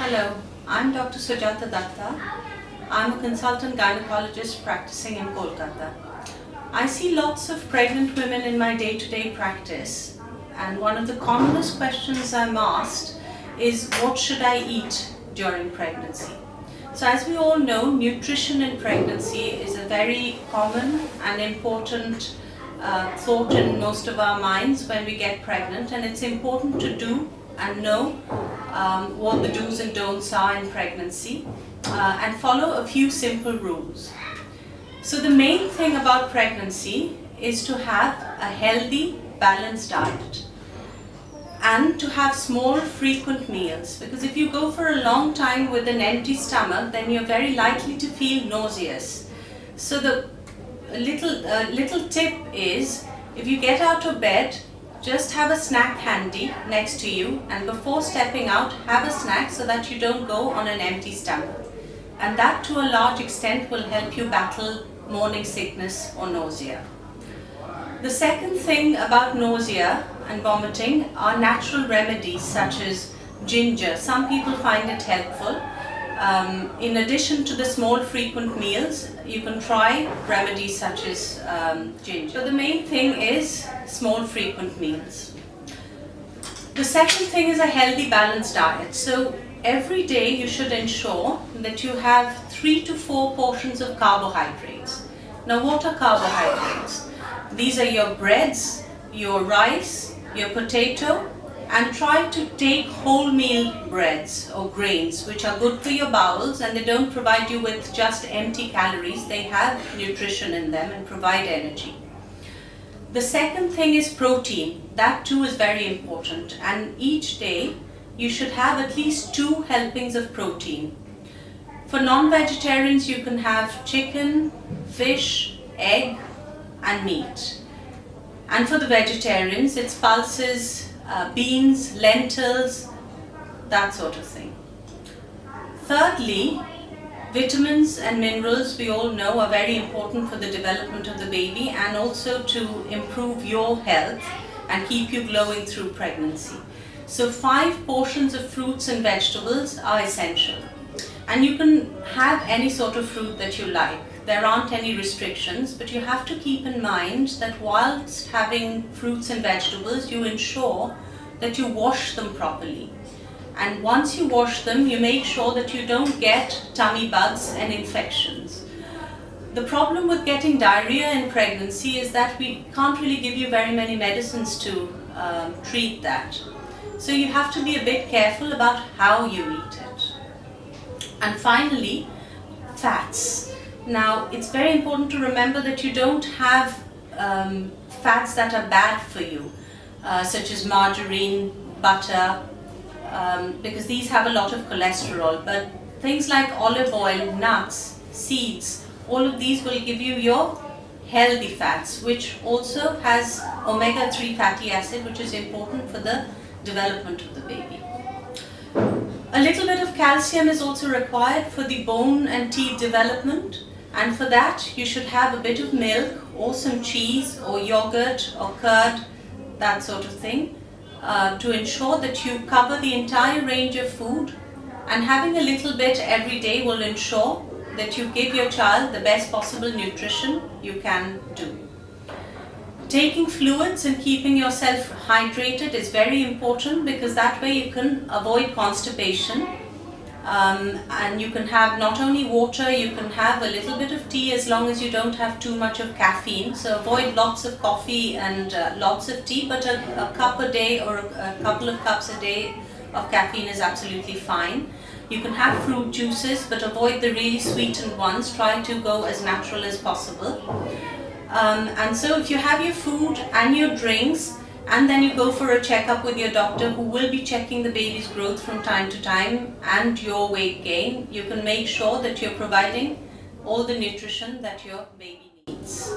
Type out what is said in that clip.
Hello, I'm Dr. Sujata Datta. I'm a consultant gynecologist practicing in Kolkata. I see lots of pregnant women in my day-to-day practice, and one of the commonest questions I'm asked is, what should I eat during pregnancy? So as we all know, nutrition in pregnancy is a very common and important thought in most of our minds when we get pregnant, and it's important to do and know what the do's and don'ts are in pregnancy and follow a few simple rules. So the main thing about pregnancy is to have a healthy, balanced diet and to have small, frequent meals, because if you go for a long time with an empty stomach, then you're very likely to feel nauseous. So the little tip is, if you get out of bed, just have a snack handy next to you, and before stepping out, have a snack so that you don't go on an empty stomach. And that to a large extent will help you battle morning sickness or nausea. The second thing about nausea and vomiting are natural remedies such as ginger. Some people find it helpful. In addition to the small frequent meals, you can try remedies such as ginger. So the main thing is small frequent meals. The second thing is a healthy balanced diet. So every day you should ensure that you have 3 to 4 portions of carbohydrates. Now what are carbohydrates? These are your breads, your rice, your potato, and try to take wholemeal breads or grains, which are good for your bowels, and they don't provide you with just empty calories. They have nutrition in them and provide energy. The second thing is protein. That too is very important, and each day you should have at least 2 helpings of protein. For non-vegetarians, you can have chicken, fish, egg and meat. And for the vegetarians, it's pulses, beans, lentils, that sort of thing. Thirdly, vitamins and minerals, we all know, are very important for the development of the baby and also to improve your health and keep you glowing through pregnancy. So 5 portions of fruits and vegetables are essential. And you can have any sort of fruit that you like. There aren't any restrictions, but you have to keep in mind that whilst having fruits and vegetables, you ensure that you wash them properly. And once you wash them, you make sure that you don't get tummy bugs and infections. The problem with getting diarrhea in pregnancy is that we can't really give you very many medicines to treat that. So you have to be a bit careful about how you eat it. And finally, fats. Now, it's very important to remember that you don't have fats that are bad for you, such as margarine, butter, because these have a lot of cholesterol. But things like olive oil, nuts, seeds, all of these will give you your healthy fats, which also has omega-3 fatty acid, which is important for the development of the baby. A little bit of calcium is also required for the bone and teeth development. And for that, you should have a bit of milk or some cheese or yogurt or curd, that sort of thing, to ensure that you cover the entire range of food. And having a little bit every day will ensure that you give your child the best possible nutrition you can do. Taking fluids and keeping yourself hydrated is very important, because that way you can avoid constipation. And you can have not only water, you can have a little bit of tea as long as you don't have too much of caffeine. So avoid lots of coffee and lots of tea, but a cup a day or a couple of cups a day of caffeine is absolutely fine. You can have fruit juices, but avoid the really sweetened ones. Try to go as natural as possible. And so if you have your food and your drinks, and then you go for a checkup with your doctor, who will be checking the baby's growth from time to time and your weight gain, you can make sure that you're providing all the nutrition that your baby needs.